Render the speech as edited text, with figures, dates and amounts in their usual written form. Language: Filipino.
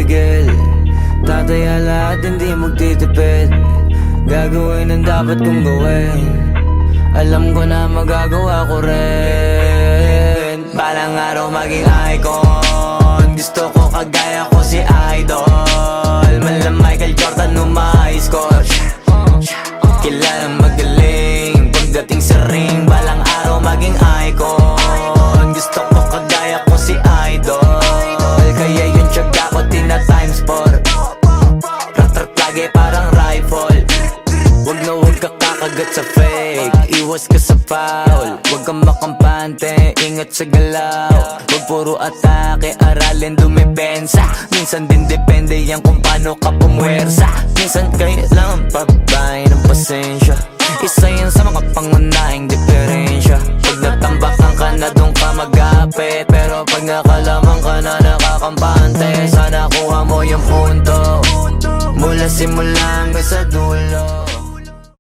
pumipigil. Tataya lahat, hindi magtitipid. Gagawin ang dapat kong gawin. Alam ko na magagawa ko rin. Balang araw maging icon. Gusto ko kagaya ko si Idol. Mala Michael Jordan nung ma-high score. Kilalang magaling pagdating sa ring. Balang araw maging icon. Gusto ko kagaya ko si Idol. Kaya yung tiyaga ko tina-times 4. Rat-rat lagi parang rifle. Wag na wag ka kakagat sa fake. Iwas ka sa foul. Wag kang makampante, ingat sa galaw. Wag puro atake, aralin dumipensa. Minsan din depende yan kung paano ka pumwersa. Minsan kailangan pabay ng pasensya. Isa yan sa mga pangunahing diferensya. Pag natambakan ka na doon ka magapit. Pero pag nakalaman ka na nakakampante, sana kuha mo yung punto mula simula hanggang sa dulo.